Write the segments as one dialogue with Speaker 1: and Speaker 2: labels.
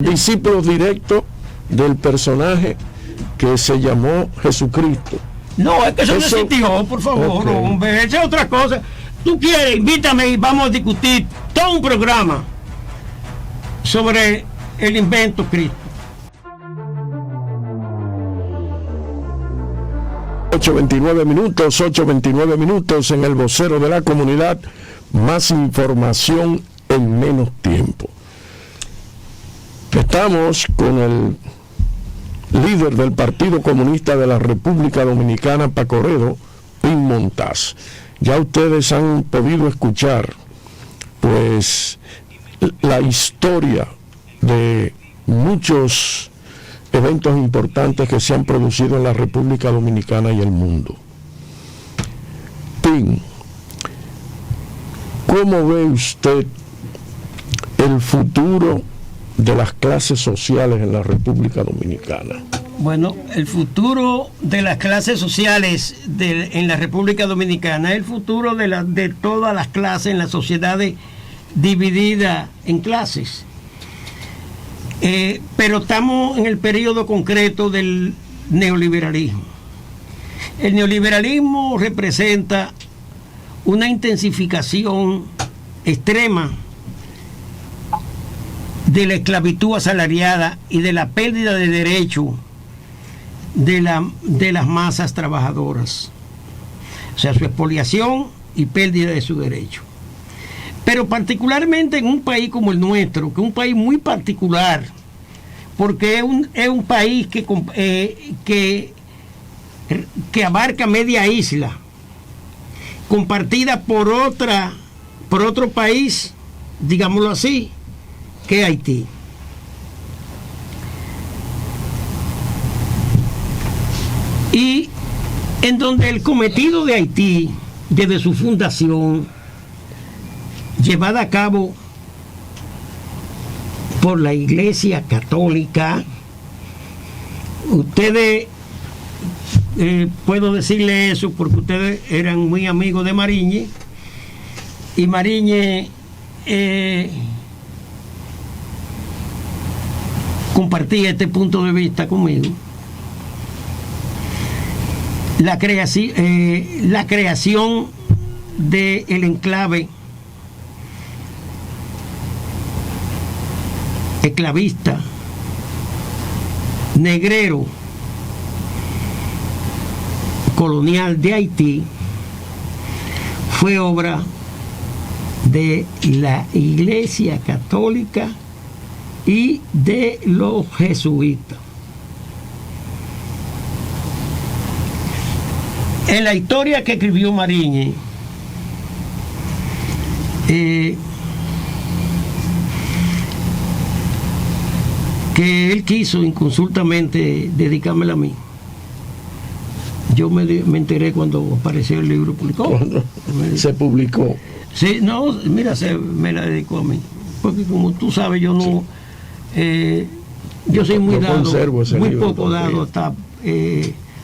Speaker 1: discípulos directos del personaje que se llamó Jesucristo.
Speaker 2: No, es que eso no existió, por favor,
Speaker 1: okay.
Speaker 2: Hombre, esa es otra cosa. Tú quieres, invítame y vamos a discutir todo un programa sobre el invento Cristo.
Speaker 1: 8:29 minutos en el vocero de la comunidad. Más información en menos tiempo. Estamos con el líder del Partido Comunista de la República Dominicana, Paco Redo, Pin Montaz. Ya ustedes han podido escuchar pues la historia de muchos eventos importantes que se han producido en la República Dominicana y el mundo. Pin, ¿cómo ve usted el futuro de las clases sociales en la República Dominicana?
Speaker 2: Bueno, el futuro de las clases sociales en la República Dominicana es el futuro de todas las clases en la sociedad dividida en clases. Pero estamos en el periodo concreto del neoliberalismo. El neoliberalismo representa una intensificación extrema de la esclavitud asalariada y de la pérdida de derechos de las masas trabajadoras. O sea, su expoliación y pérdida de sus derechos. Pero particularmente en un país como el nuestro, que es un país muy particular, porque es un país que abarca media isla, compartida por otro país, digámoslo así, que Haití. Y en donde el cometido de Haití, desde su fundación, llevada a cabo por la Iglesia Católica, ustedes, puedo decirle eso porque ustedes eran muy amigos de Mariñez, y Mariñez compartía este punto de vista conmigo. La creación del enclave esclavista, negrero, colonial de Haití fue obra de la Iglesia Católica y de los jesuitas. En la historia que escribió Mariñez, que él quiso inconsultamente dedicármela a mí. Yo me enteré cuando apareció el libro publicado.
Speaker 1: Se publicó.
Speaker 2: Sí, no, mira, me la dedicó a mí. Porque como tú sabes, yo no... yo soy muy dado, muy poco dado a estar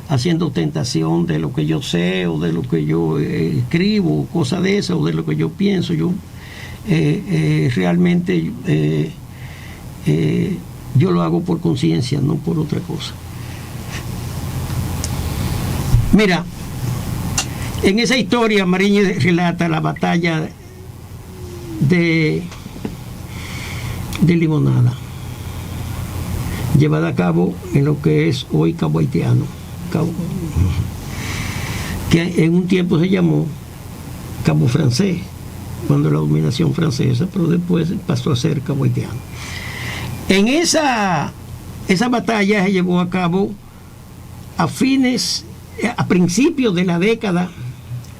Speaker 2: haciendo ostentación de lo que yo sé o de lo que yo escribo, cosas de esas, o de lo que yo pienso. Yo realmente yo lo hago por conciencia, no por otra cosa. Mira, en esa historia Mariñez relata la batalla de Limonada, llevada a cabo en lo que es hoy Cabo Haitiano, que en un tiempo se llamó Cabo Francés, cuando la dominación francesa, pero después pasó a ser Cabo Haitiano. En esa batalla se llevó a cabo a principios de la década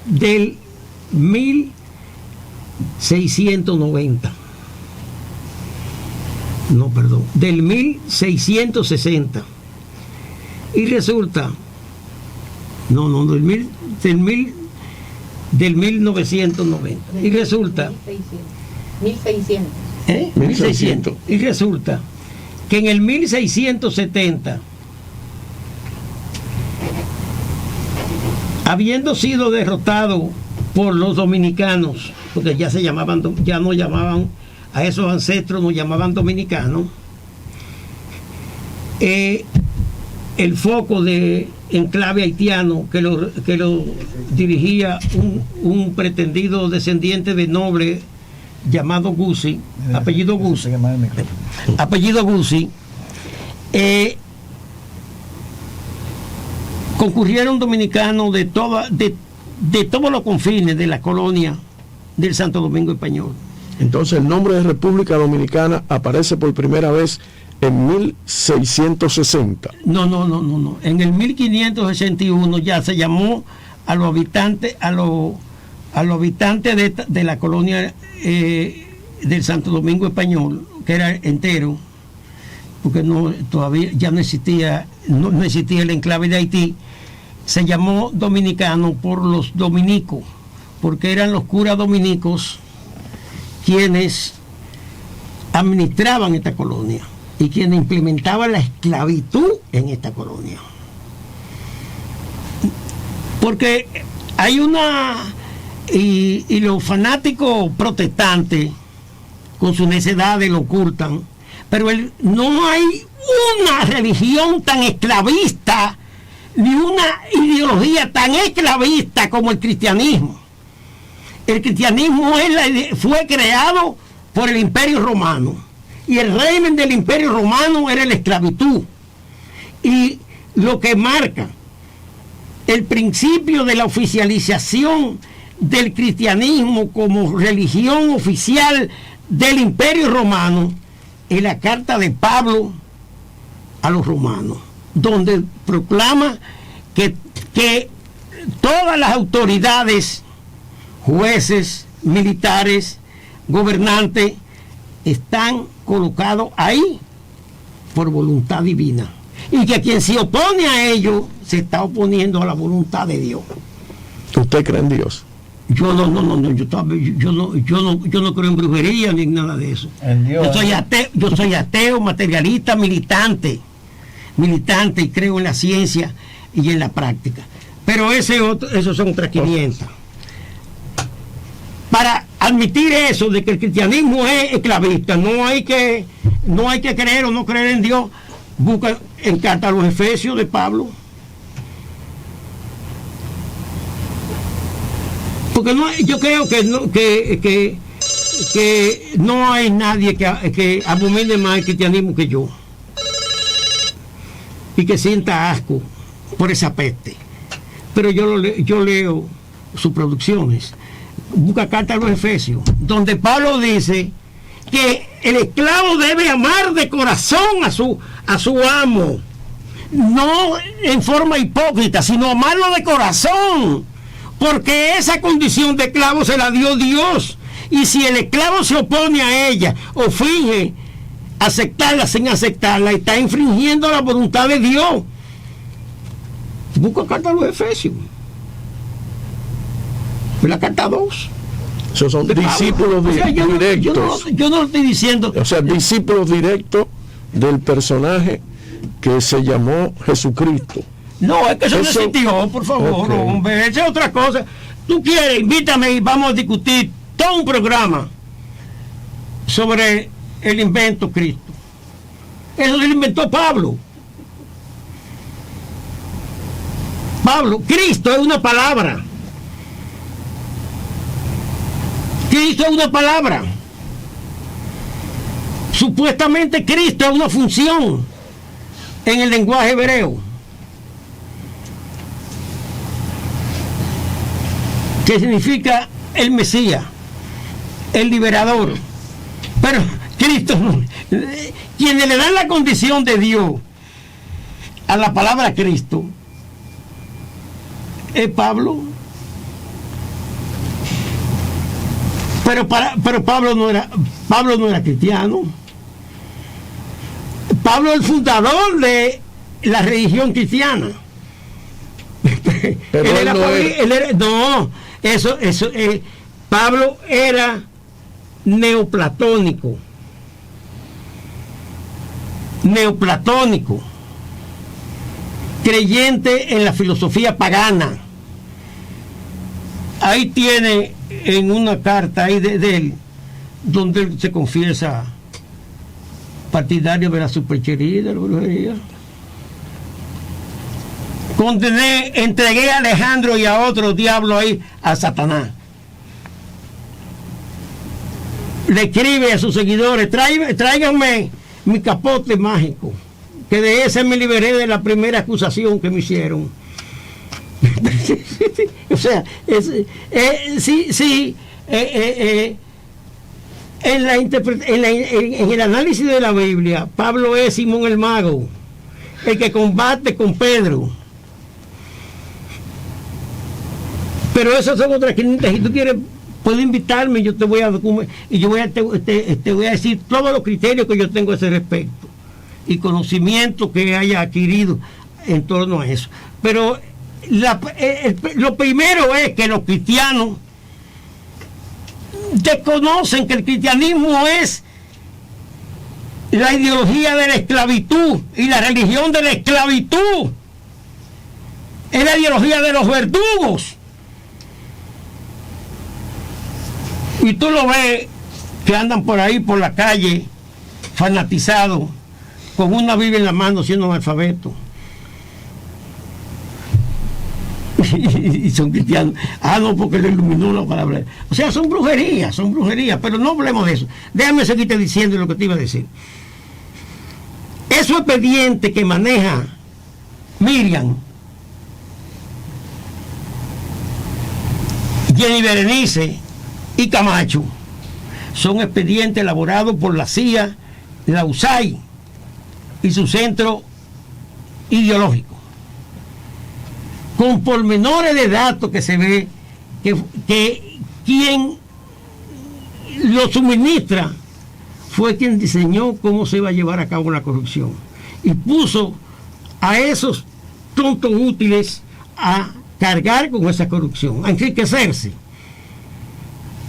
Speaker 2: del 1690. No, perdón, del 1660. Y resulta, del 1990. Y resulta
Speaker 3: 1600.
Speaker 2: 1600. Y resulta que en el 1670, habiendo sido derrotado por los dominicanos, porque ya no llamaban a esos ancestros, nos llamaban dominicanos, el foco de enclave haitiano que lo dirigía un pretendido descendiente de noble llamado Guzzi, apellido Guzzi, concurrieron dominicanos de todos los confines de la colonia del Santo Domingo Español.
Speaker 1: Entonces el nombre de República Dominicana aparece por primera vez en 1660.
Speaker 2: No. En el 1561 ya se llamó a los habitantes, de la colonia del Santo Domingo Español, que era entero, porque todavía ya no existía el enclave de Haití. Se llamó dominicano por los dominicos, porque eran los curas dominicos quienes administraban esta colonia y quienes implementaban la esclavitud en esta colonia. Porque hay y los fanáticos protestantes con su necedad lo ocultan, pero no hay una religión tan esclavista ni una ideología tan esclavista como el cristianismo. El cristianismo fue creado por el Imperio Romano y el régimen del Imperio Romano era la esclavitud, y lo que marca el principio de la oficialización del cristianismo como religión oficial del Imperio Romano es la carta de Pablo a los romanos, donde proclama que todas las autoridades, jueces, militares, gobernantes, están colocados ahí por voluntad divina, y que quien se opone a ello se está oponiendo a la voluntad de Dios.
Speaker 1: ¿Usted cree en Dios?
Speaker 2: Yo no creo en brujería ni en nada de eso. Yo soy ateo, materialista, militante, y creo en la ciencia y en la práctica. Pero esos son otras 500. Para admitir eso de que el cristianismo es esclavista, no hay que creer o no creer en Dios. Busca en carta a los Efesios de Pablo. Porque yo creo que no hay nadie que abomine más el cristianismo que yo, y que sienta asco por esa peste. Pero yo leo sus producciones. Busca carta a los Efesios, donde Pablo dice que el esclavo debe amar de corazón a su amo, no en forma hipócrita, sino amarlo de corazón, porque esa condición de esclavo se la dio Dios, y si el esclavo se opone a ella o finge aceptarla sin aceptarla, está infringiendo la voluntad de Dios. Busca carta a los Efesios, la carta 2.
Speaker 1: Esos son discípulos directos.
Speaker 2: Yo no estoy diciendo.
Speaker 1: O sea, discípulos directos del personaje que se llamó Jesucristo.
Speaker 2: No, es que eso no existió, por favor,
Speaker 1: okay.
Speaker 2: Hombre, esa es otra cosa. Tú quieres, invítame y vamos a discutir todo un programa sobre el invento Cristo. Eso se lo inventó Pablo. Cristo es una palabra. Cristo es una palabra. Supuestamente Cristo es una función en el lenguaje hebreo, que significa el Mesías, el liberador. Pero Cristo, quienes le dan la condición de Dios a la palabra Cristo, es Pablo. Pero Pablo no era cristiano. Pablo es el fundador de la religión cristiana. Pero Pablo era neoplatónico, creyente en la filosofía pagana. Ahí tiene en una carta ahí de él, donde él se confiesa partidario de la superchería y de la brujería. Condené, entregué a Alejandro y a otro diablo ahí a Satanás. Le escribe a sus seguidores: tráiganme mi capote mágico, que de ese me liberé de la primera acusación que me hicieron. O sea, en el análisis de la Biblia, Pablo es Simón el mago, el que combate con Pedro. Pero esas son otras 500. Si tú quieres, puedes invitarme, yo te voy a documentar y yo te voy a decir todos los criterios que yo tengo a ese respecto y conocimiento que haya adquirido en torno a eso. Pero lo primero es que los cristianos desconocen que el cristianismo es la ideología de la esclavitud y la religión de la esclavitud. Es la ideología de los verdugos. Y tú lo ves que andan por ahí, por la calle, fanatizados, con una Biblia en la mano, siendo analfabetos. Y son cristianos. No, porque le iluminó la palabra. O sea, son brujerías, pero no hablemos de eso. Déjame seguirte diciendo lo que te iba a decir. Esos expedientes que maneja Miriam, Jenny Berenice y Camacho, son expedientes elaborados por la CIA, la USAID y su centro ideológico, con pormenores de datos que se ve que quien lo suministra fue quien diseñó cómo se iba a llevar a cabo la corrupción y puso a esos tontos útiles a cargar con esa corrupción, a enriquecerse.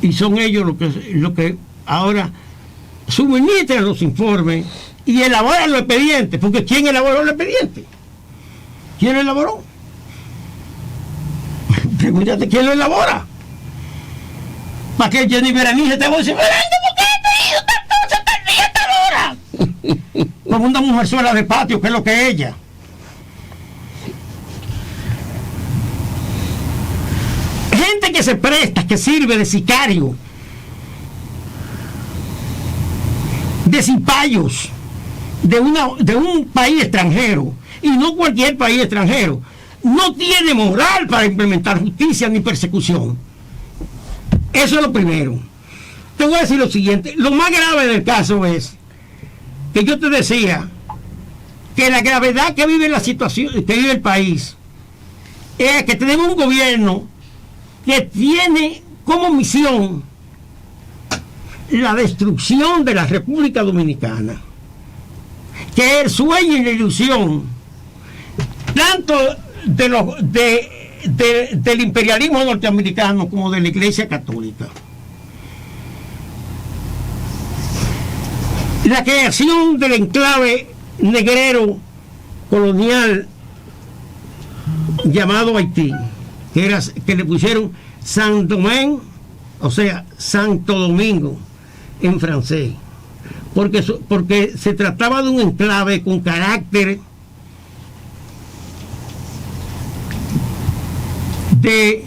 Speaker 2: Y son ellos lo que ahora suministran los informes y elaboran los expedientes. Porque ¿quién elaboró el expediente? ¿Quién lo elaboró? Pregúntate quién lo elabora. Para que Jenny Berenice te voy a decir: ¿por qué he tenido tal día, tal hora? Como una mujerzuela de patio, que es lo que es ella. Gente que se presta, que sirve de sicario, de cipayos, de un país extranjero, y no cualquier país extranjero, no tiene moral para implementar justicia ni persecución. Eso es lo primero. Te voy a decir lo siguiente: lo más grave del caso es que yo te decía que la gravedad que vive la situación, que vive el país, es que tenemos un gobierno que tiene como misión la destrucción de la República Dominicana, que es el sueño y la ilusión tanto del imperialismo norteamericano como de la Iglesia Católica. La creación del enclave negrero colonial llamado Haití, que le pusieron Saint Domingue, o sea, Santo Domingo en francés, porque se trataba de un enclave con carácter de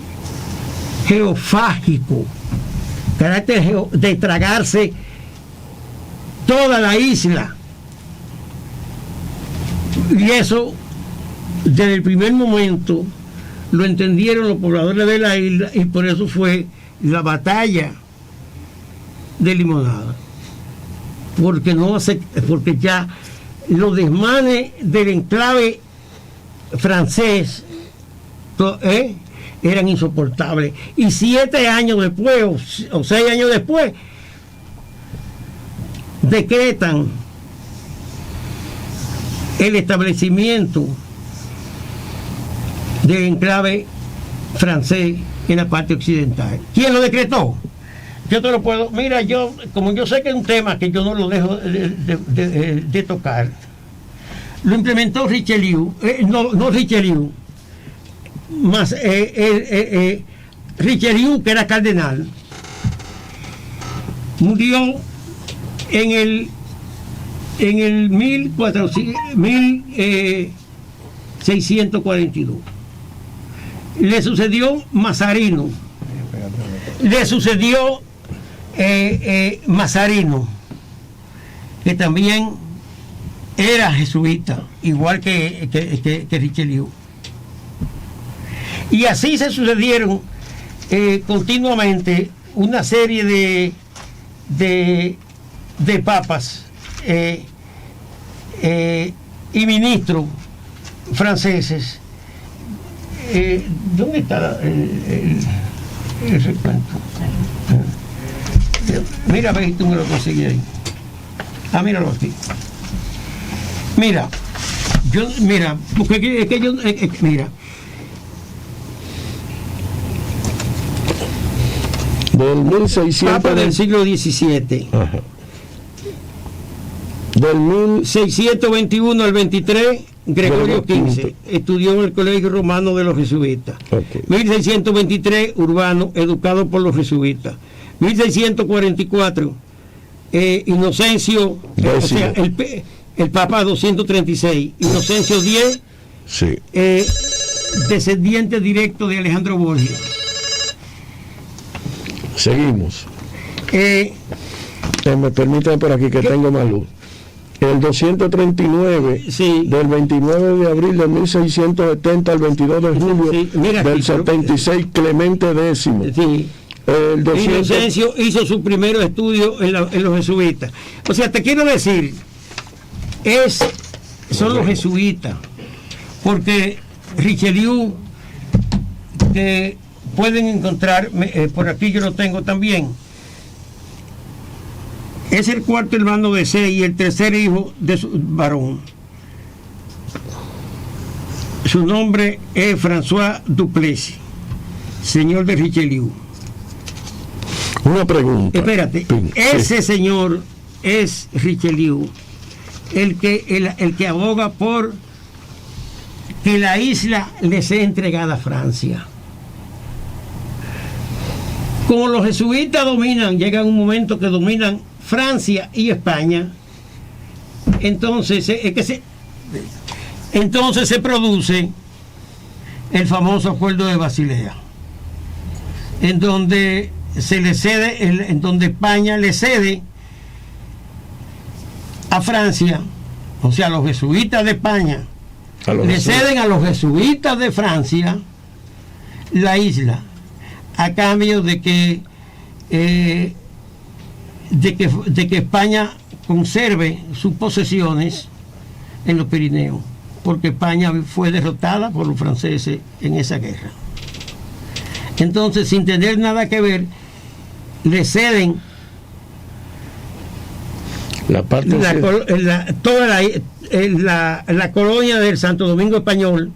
Speaker 2: geofágico, carácter de tragarse toda la isla. Y eso, desde el primer momento, lo entendieron los pobladores de la isla, y por eso fue la batalla de Limonada, porque ya los desmanes del enclave francés eran insoportables, y 7 años después o 6 años después decretan el establecimiento del enclave francés en la parte occidental. ¿Quién lo decretó? Yo te lo puedo... Mira, como yo sé que es un tema que yo no lo dejo de tocar, lo implementó Richelieu, no Richelieu, más Richelieu, que era cardenal, murió en el en el 1642. Le sucedió Mazarino. Le sucedió Mazarino, que también era jesuita, igual que Richelieu. Y así se sucedieron continuamente una serie de papas y ministros franceses. ¿Dónde está el recuento? Mira, ve, tú me lo conseguí ahí. Míralo aquí. Mira, porque es que yo, mira.
Speaker 1: Del 1600.
Speaker 2: Papa del siglo XVII.
Speaker 1: Ajá. Del
Speaker 2: 1621 al 23, Gregorio XV.
Speaker 1: V.
Speaker 2: Estudió en el Colegio Romano de los Jesuitas.
Speaker 1: Okay.
Speaker 2: 1623, Urbano, educado por los jesuitas. 1644, Inocencio, o sea, el Papa 236, Inocencio X,
Speaker 1: sí.
Speaker 2: Descendiente directo de Alejandro Borgia.
Speaker 1: Seguimos. Me permítame por aquí que tengo más luz. El 239,
Speaker 2: sí,
Speaker 1: del 29 de abril de 1670 al 22 de julio
Speaker 2: sí, mira
Speaker 1: del
Speaker 2: aquí,
Speaker 1: 76, Clemente X.
Speaker 2: Sí.
Speaker 1: El 200...
Speaker 2: Inocencio hizo su primer estudio en los jesuitas. O sea, te quiero decir, son los jesuitas, porque Richelieu, que pueden encontrar, por aquí yo lo tengo también, es el cuarto hermano de C y el tercer hijo de su varón. Su nombre es François Duplessis, señor de Richelieu.
Speaker 1: Una pregunta.
Speaker 2: Espérate, ese señor es Richelieu, el que aboga por que la isla le sea entregada a Francia. Como los jesuitas llega un momento que dominan Francia y España, entonces se produce el famoso acuerdo de Basilea, en donde se le cede, en donde España le cede a Francia, o sea, los jesuitas de España le ceden a los jesuitas de Francia la isla, a cambio de que España conserve sus posesiones en los Pirineos, porque España fue derrotada por los franceses en esa guerra. Entonces, sin tener nada que ver, le ceden toda la colonia del Santo Domingo Español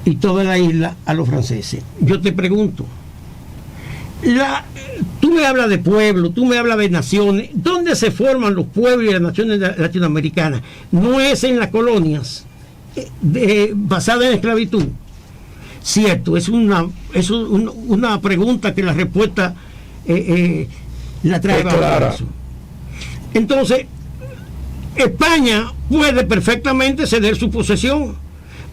Speaker 2: y toda la isla a los franceses. Yo te pregunto, tú me hablas de pueblos, tú me hablas de naciones. ¿Dónde se forman los pueblos y las naciones latinoamericanas? No es en las colonias basadas en esclavitud. Cierto, es una pregunta que la respuesta la trae clara. Entonces, España puede perfectamente ceder su posesión,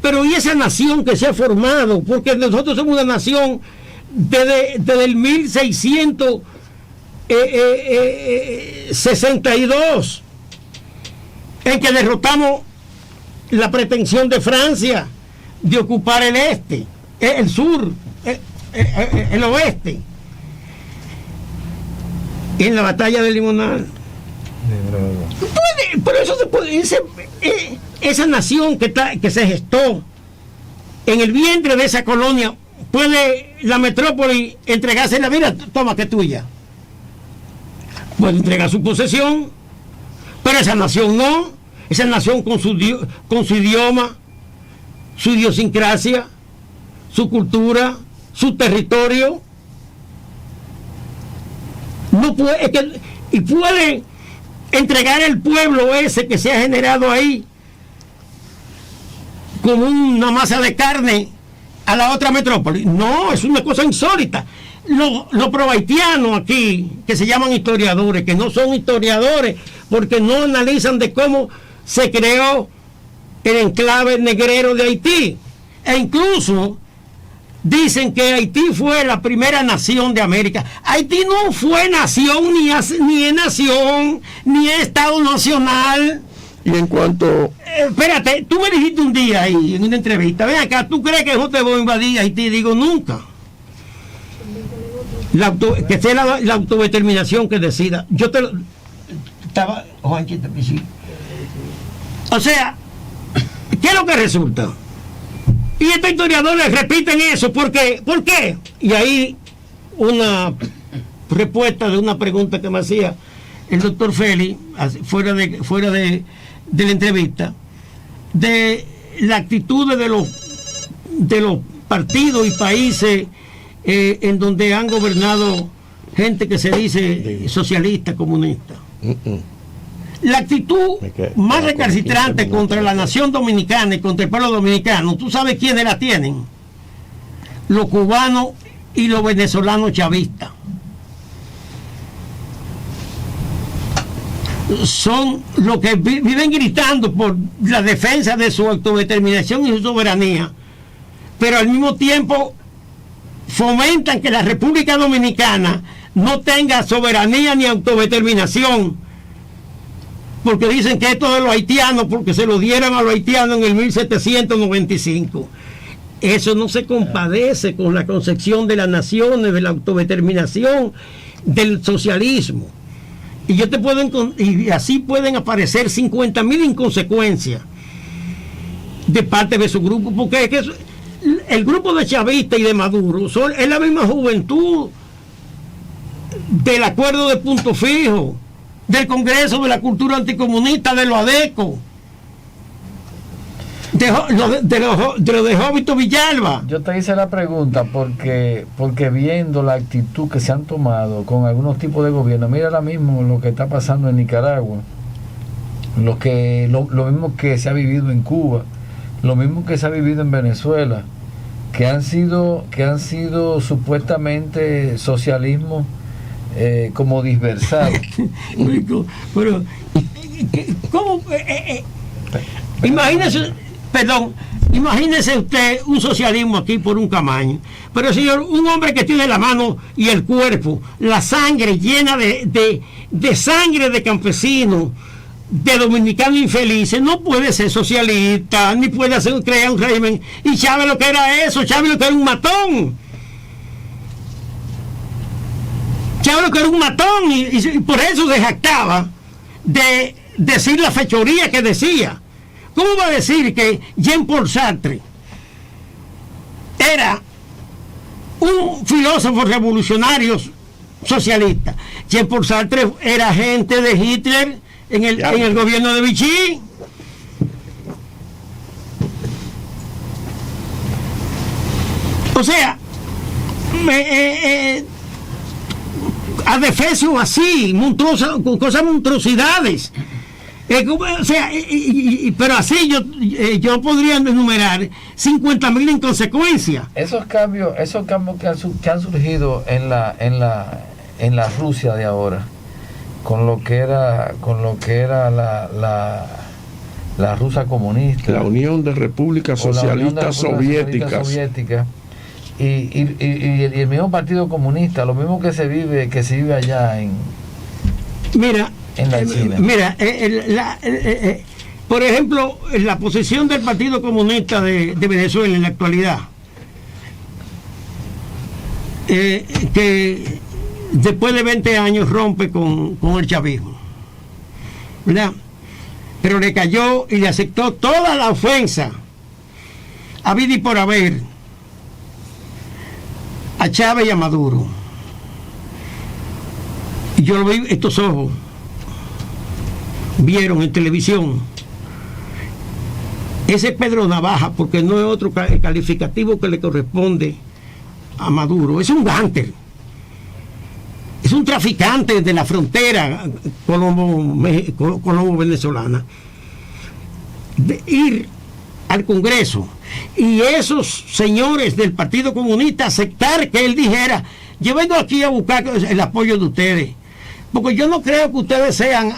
Speaker 2: pero ¿y esa nación que se ha formado? Porque nosotros somos una nación desde el 1662, en que derrotamos la pretensión de Francia de ocupar el sur, el oeste, en la batalla de Limonal. Por eso se puede, esa nación que se gestó en el vientre de esa colonia, puede la metrópoli entregársela, mira, toma, que es tuya. Puede entregar su posesión, pero esa nación no. Esa nación con su idioma, su idiosincrasia, su cultura, su territorio, no puede, y puede entregar el pueblo ese que se ha generado ahí como una masa de carne a la otra metrópoli. No, es una cosa insólita. los prohaitianos aquí, que se llaman historiadores, que no son historiadores, porque no analizan de cómo se creó el enclave negrero de Haití. E incluso dicen que Haití fue la primera nación de América. Haití no fue nación, ni es nación, ni es Estado nacional.
Speaker 1: Y en cuanto...
Speaker 2: espérate, tú me dijiste un día ahí en una entrevista, ven acá, ¿tú crees que yo te voy a invadir Haití? Digo, nunca. Que sea la autodeterminación que decida. Yo te lo... Estaba... Juanchito, sí. O sea, ¿qué es lo que resulta? Y estos historiadores repiten eso. ¿Por qué? ¿Por qué? Y ahí una respuesta de una pregunta que me hacía el doctor Félix, fuera de la entrevista, de la actitud de los partidos y países en donde han gobernado gente que se dice socialista, comunista. La actitud más recalcitrante contra la nación dominicana y contra el pueblo dominicano, ¿tú sabes quiénes la tienen? Los cubanos y los venezolanos chavistas. Son los que viven gritando por la defensa de su autodeterminación y su soberanía, pero al mismo tiempo fomentan que la República Dominicana no tenga soberanía ni autodeterminación, porque dicen que esto de los haitianos, porque se lo dieron a los haitianos en el 1795. Eso no se compadece con la concepción de las naciones, de la autodeterminación, del socialismo. Y yo te puedo y así pueden aparecer 50.000 inconsecuencias de parte de su grupo, porque es que el grupo de chavistas y de Maduro es la misma juventud del acuerdo de Punto Fijo, del Congreso de la Cultura Anticomunista, de los ADECO, de los de Jovito Villalba.
Speaker 4: Yo te hice la pregunta porque viendo la actitud que se han tomado con algunos tipos de gobierno, mira ahora mismo lo que está pasando en Nicaragua, lo mismo que se ha vivido en Cuba, lo mismo que se ha vivido en Venezuela, que han sido supuestamente socialismo como dispersado.
Speaker 2: Pero ¿cómo? Imagínese usted un socialismo aquí por un Camaño, pero señor, un hombre que tiene la mano y el cuerpo, la sangre llena de sangre de campesinos, de dominicanos infelices, no puede ser socialista, ni puede crear un régimen. Y Chávez lo que era eso, Chávez lo que era un matón. Chávez lo que era un matón, y por eso se jactaba de decir la fechoría que decía. ¿Cómo va a decir que Jean-Paul Sartre era un filósofo revolucionario socialista? Jean-Paul Sartre era agente de Hitler en el gobierno de Vichy. O sea, adefesio así, con cosas monstruosidades. O sea, pero así yo podría enumerar 50.000 inconsecuencias.
Speaker 4: Esos cambios que han surgido en la Rusia de ahora, con lo que era la Rusia comunista,
Speaker 1: la Unión de Repúblicas Socialistas Soviéticas,
Speaker 4: y el mismo Partido Comunista, lo mismo que se vive allá en la China.
Speaker 2: Mira, por ejemplo, la posición del Partido Comunista de Venezuela en la actualidad, que después de 20 años rompe con el chavismo, ¿verdad? Pero le cayó y le aceptó toda la ofensa habida y por haber a Chávez y a Maduro. Y yo lo vi, estos ojos vieron en televisión ese Pedro Navaja, porque no es otro calificativo que le corresponde a Maduro. Es un gánster, es un traficante de la frontera colombo-venezolana, de ir al Congreso y esos señores del Partido Comunista aceptar que él dijera: yo vengo aquí a buscar el apoyo de ustedes, porque yo no creo que ustedes sean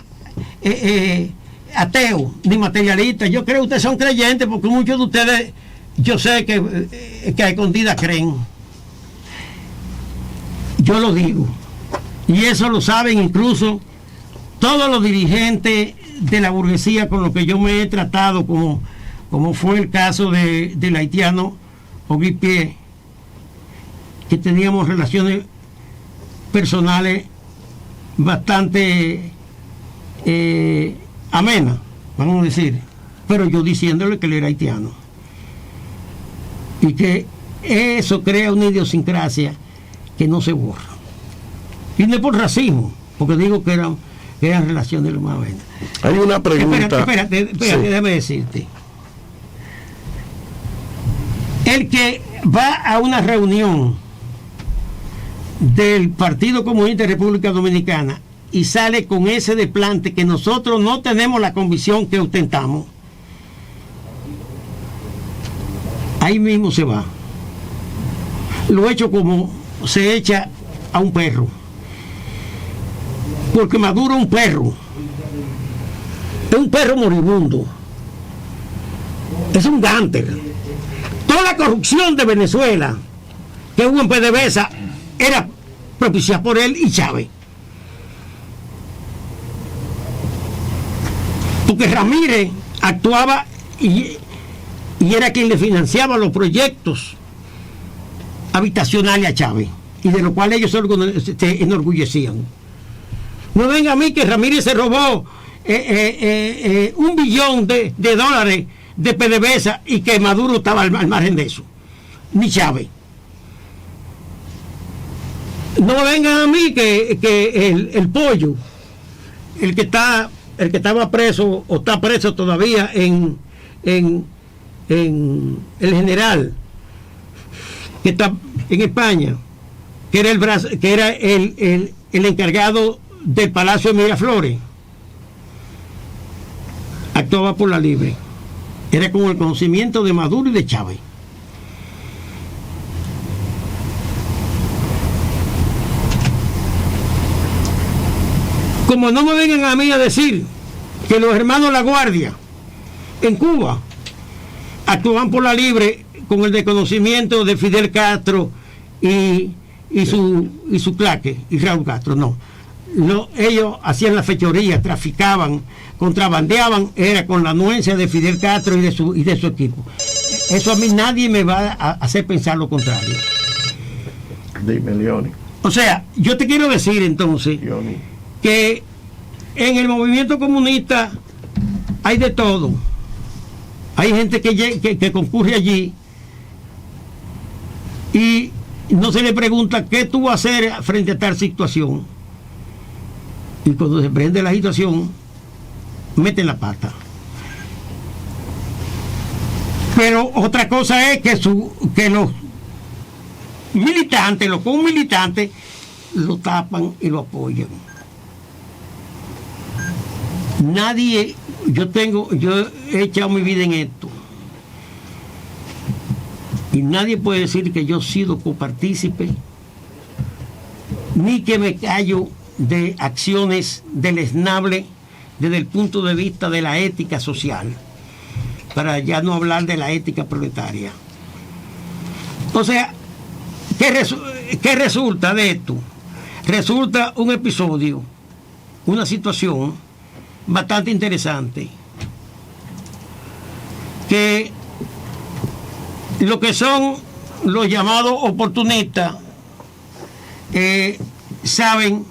Speaker 2: ateos ni materialistas. Yo creo que ustedes son creyentes, porque muchos de ustedes, yo sé que a escondidas creen. Yo lo digo, y eso lo saben incluso todos los dirigentes de la burguesía con los que yo me he tratado, como fue el caso del haitiano Oguipié, que teníamos relaciones personales bastante amenas, vamos a decir, pero yo diciéndole que él era haitiano, y que eso crea una idiosincrasia que no se borra, y no es por racismo, porque digo que eran relaciones lo más buenas.
Speaker 1: Hay una pregunta.
Speaker 2: Espérate,
Speaker 1: Sí.
Speaker 2: déjame decirte. El que va a una reunión del Partido Comunista de República Dominicana y sale con ese desplante que nosotros no tenemos la convicción que ostentamos, ahí mismo se va. Lo hecho como se echa a un perro. Porque Maduro es un perro. Es un perro moribundo. Es un gánter. Toda la corrupción de Venezuela que hubo en PDVSA era propiciada por él y Chávez. Porque Ramírez actuaba y era quien le financiaba los proyectos habitacionales a Chávez, y de lo cual ellos se enorgullecían. No venga a mí que Ramírez se robó $1 billón de dólares de PDVSA y que Maduro estaba al margen de eso, ni Chávez. No vengan a mí que el pollo, el que estaba preso o está preso todavía en el general que está en España, que era el encargado del Palacio de Miraflores, actuaba por la libre. Era con el conocimiento de Maduro y de Chávez. Como no me vengan a mí a decir que los hermanos La Guardia en Cuba actuaban por la libre con el desconocimiento de Fidel Castro y su claque, y Raúl Castro, no. Ellos hacían la fechoría, traficaban, contrabandeaban, era con la anuencia de Fidel Castro y de su equipo. Eso a mí nadie me va a hacer pensar lo contrario.
Speaker 1: Dime, Leoni.
Speaker 2: O sea, yo te quiero decir entonces que en el movimiento comunista hay de todo. Hay gente que concurre allí y no se le pregunta qué tú vas a hacer frente a tal situación. Y cuando se prende la situación, meten la pata. Pero otra cosa es que los militantes, los conmilitantes, lo tapan y lo apoyan. Nadie, yo he echado mi vida en esto. Y nadie puede decir que yo he sido copartícipe, ni que me callo de acciones deleznables desde el punto de vista de la ética social, para ya no hablar de la ética proletaria. O sea, ¿qué resulta de esto? Resulta un episodio, una situación bastante interesante, que lo que son los llamados oportunistas saben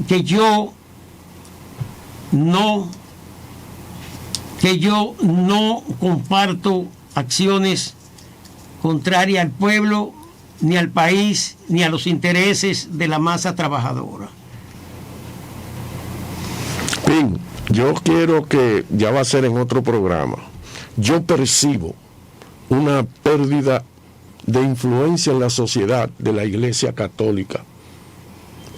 Speaker 2: que yo no comparto acciones contrarias al pueblo, ni al país, ni a los intereses de la masa trabajadora.
Speaker 1: Bien, yo quiero que, ya va a ser en otro programa, yo percibo una pérdida de influencia en la sociedad de la Iglesia Católica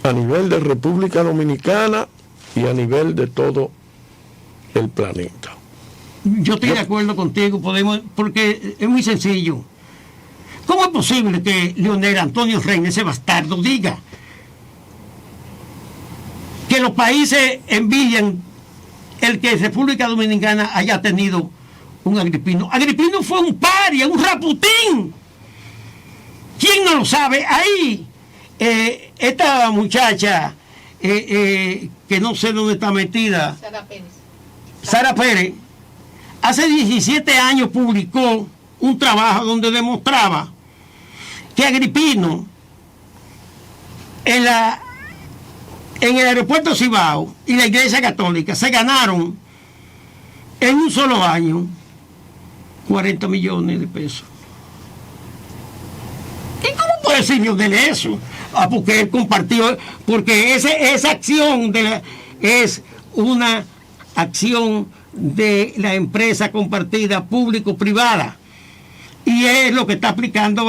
Speaker 1: a nivel de República Dominicana y a nivel de todo el planeta.
Speaker 2: Yo estoy de acuerdo contigo, porque es muy sencillo. ¿Cómo es posible que Leonel Antonio Reina, ese bastardo, diga que los países envidian el que República Dominicana haya tenido un Agripino? Agripino fue un paria, un raputín. ¿Quién no lo sabe? Ahí, esta muchacha, que no sé dónde está metida, Sara Pérez, hace 17 años publicó un trabajo donde demostraba que Agripino en el aeropuerto Cibao y la Iglesia Católica se ganaron en un solo año 40 millones de pesos. ¿Y cómo puede decir Leonel eso? Porque él compartió, porque esa acción es una acción de la empresa compartida público-privada, y es lo que está aplicando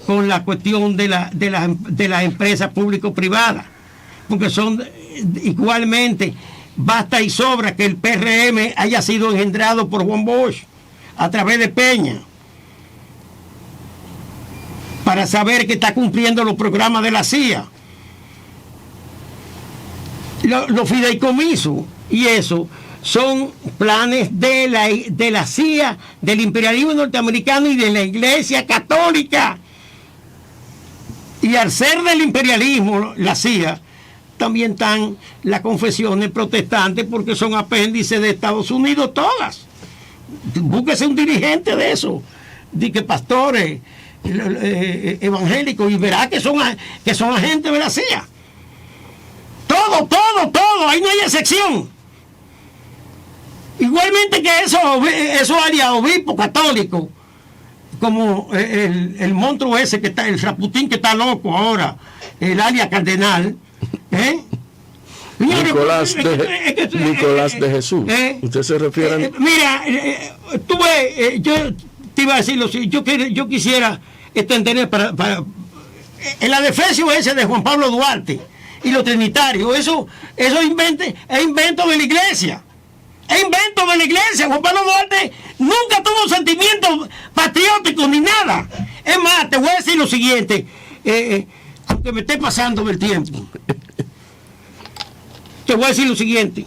Speaker 2: con la cuestión de la empresa público-privada, porque son igualmente, basta y sobra que el PRM haya sido engendrado por Juan Bosch a través de Peña para saber que está cumpliendo los programas de la CIA, los fideicomisos, y eso son planes de la CIA, del imperialismo norteamericano y de la Iglesia Católica. Y al ser del imperialismo, la CIA, también están las confesiones protestantes, porque son apéndices de Estados Unidos todas. Búsquese un dirigente de eso, de que pastores evangélicos, y verá que son agentes de la CIA. Todo, ahí no hay excepción. Igualmente que esos obispos católicos, como el monstruo ese que está, el Raputín que está loco ahora, el alias Cardenal,
Speaker 1: Nicolás de Jesús. ¿Usted se refiere a...
Speaker 2: Mira, tú ves, yo te iba a decirlo, yo quisiera extender para el adefesio ese de Juan Pablo Duarte y los trinitarios, eso es invento de la iglesia. Es invento de la iglesia. Juan Pablo Duarte nunca tuvo sentimientos patrióticos ni nada. Es más, te voy a decir lo siguiente, aunque me esté pasando el tiempo. Te voy a decir lo siguiente.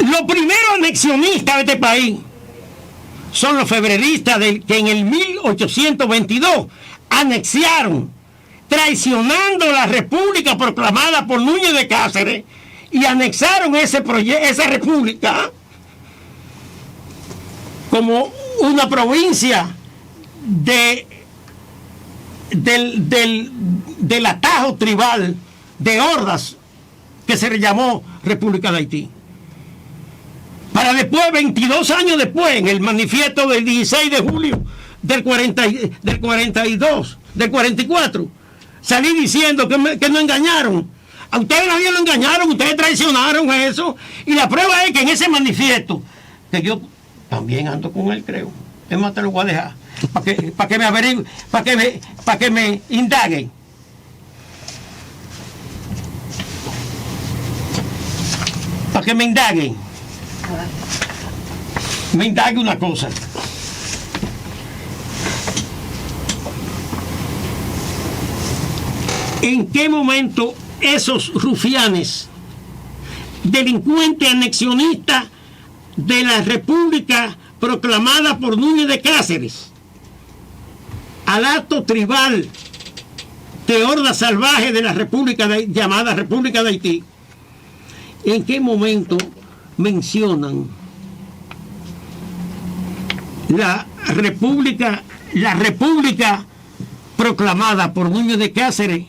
Speaker 2: Los primeros anexionistas de este país son los febreristas que en el 1822 anexiaron, traicionando la república proclamada por Núñez de Cáceres, y anexaron esa república como una provincia del atajo tribal de Hordas, que se le llamó República de Haití. Para después, 22 años después, en el manifiesto del 16 de julio del 44, salí diciendo que nos engañaron. A ustedes nadie lo engañaron, ustedes traicionaron eso. Y la prueba es que en ese manifiesto, que yo también ando con él, creo. Es más, te lo voy a dejar, para que me averigüen, para que me indaguen. Para que me indaguen. Me indague una cosa. ¿En qué momento esos rufianes, delincuentes anexionistas de la república proclamada por Núñez de Cáceres, al acto tribal de horda salvaje de la república llamada República de Haití, en qué momento mencionan la república proclamada por Núñez de Cáceres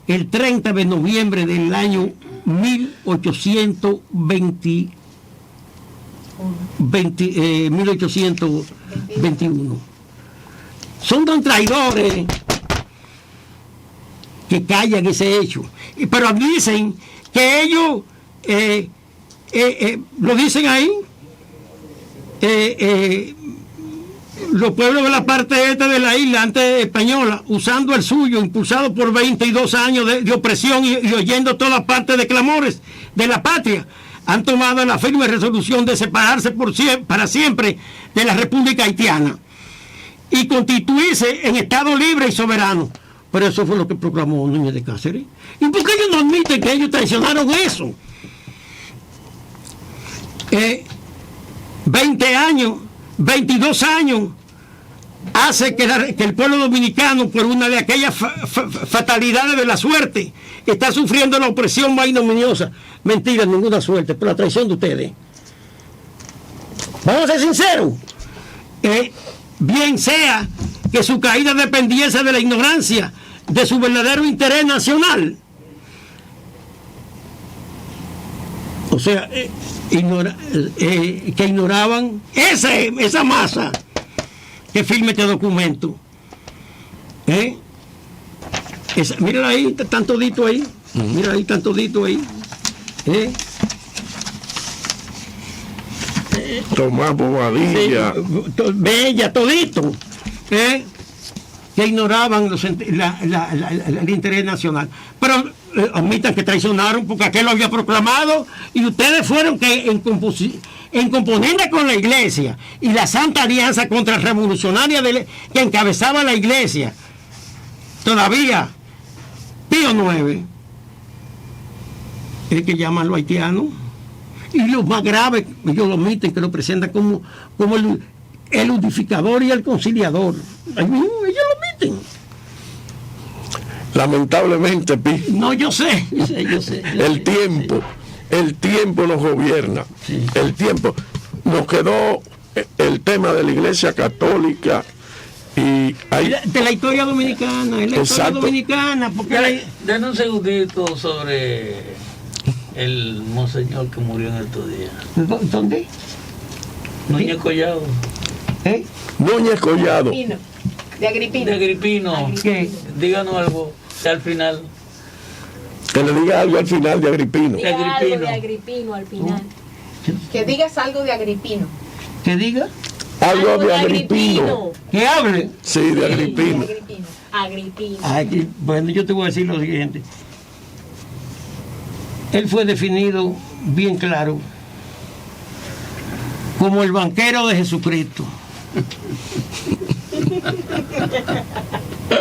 Speaker 2: el 30 de noviembre del año 1821? Son tan traidores que callan ese hecho, pero dicen que ellos lo dicen ahí, los pueblos de la parte este de la isla antes española, usando el suyo, impulsado por 22 años de opresión y oyendo todas partes de clamores de la patria, han tomado la firme resolución de separarse para siempre de la República Haitiana y constituirse en Estado libre y soberano. Pero eso fue lo que proclamó Núñez de Cáceres. ¿Y por qué ellos no admiten que ellos traicionaron eso? 20 años, 22 años, hace que el pueblo dominicano, por una de aquellas fatalidades de la suerte, está sufriendo la opresión más ignominiosa. Mentira, ninguna suerte, por la traición de ustedes. Vamos a ser sinceros. Bien sea que su caída dependiese de la ignorancia de su verdadero interés nacional. O sea, que ignoraban esa masa que firme este documento. Mira ahí, están toditos ahí. Mira ahí, están toditos ahí.
Speaker 1: Tomás Bobadilla.
Speaker 2: Bella, todito. Que ignoraban el interés nacional. Pero admitan que traicionaron porque aquel lo había proclamado y ustedes fueron que en componente con la iglesia y la Santa Alianza Contrarrevolucionaria que encabezaba la iglesia. Todavía Pío IX, el que llaman los haitianos, y lo más grave, ellos lo admiten, que lo presentan como el unificador y el conciliador. Ellos lo admiten.
Speaker 1: Lamentablemente, Pi.
Speaker 2: No, yo sé.
Speaker 1: El tiempo nos gobierna.
Speaker 2: Sí.
Speaker 1: El tiempo. Nos quedó el tema de la Iglesia Católica y
Speaker 2: de la historia dominicana, porque
Speaker 5: Den un segundito sobre el monseñor que murió en estos días.
Speaker 2: ¿Dónde?
Speaker 5: Núñez Collado.
Speaker 1: Núñez Collado.
Speaker 3: De Agripino.
Speaker 5: De Agripino.
Speaker 2: ¿Qué?
Speaker 5: Díganos algo al final.
Speaker 1: Que le diga algo al final de Agripino.
Speaker 3: Diga algo
Speaker 5: Agripino.
Speaker 3: de Agripino al final. Que digas algo de Agripino.
Speaker 2: ¿Que diga?
Speaker 1: Algo de Agripino.
Speaker 2: Que hable.
Speaker 1: Sí, de Agripino.
Speaker 3: Agripino.
Speaker 2: Bueno, yo te voy a decir lo siguiente. Él fue definido bien claro como el banquero de Jesucristo.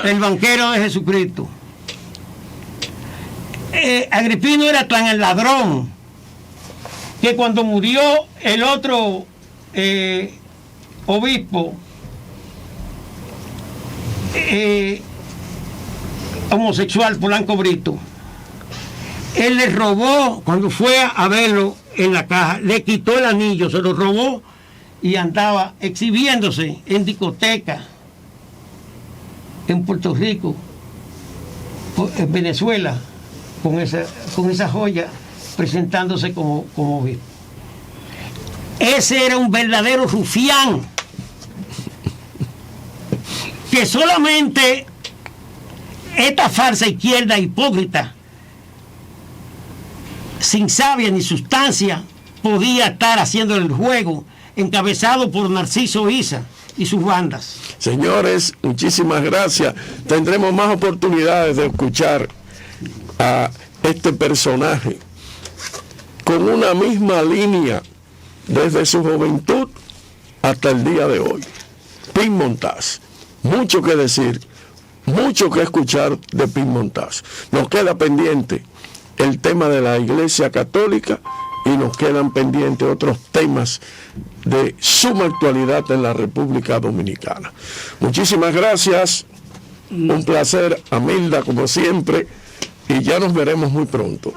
Speaker 2: El banquero de Jesucristo. Agripino era tan el ladrón que cuando murió el otro obispo homosexual, Polanco Brito, él le robó, cuando fue a verlo en la caja, le quitó el anillo, se lo robó y andaba exhibiéndose en discoteca en Puerto Rico, en Venezuela, con esa joya, presentándose como obispo. Ese era un verdadero rufián, que solamente esta farsa izquierda hipócrita, sin savia ni sustancia, podía estar haciendo el juego, encabezado por Narciso Isa y sus bandas.
Speaker 1: Señores, muchísimas gracias. Tendremos más oportunidades de escuchar a este personaje con una misma línea desde su juventud hasta el día de hoy. Pin Montaz. Mucho que decir, mucho que escuchar de Pin Montaz. Nos queda pendiente el tema de la Iglesia Católica y nos quedan pendientes otros temas de suma actualidad en la República Dominicana. Muchísimas gracias, un placer, Amilda, como siempre, y ya nos veremos muy pronto.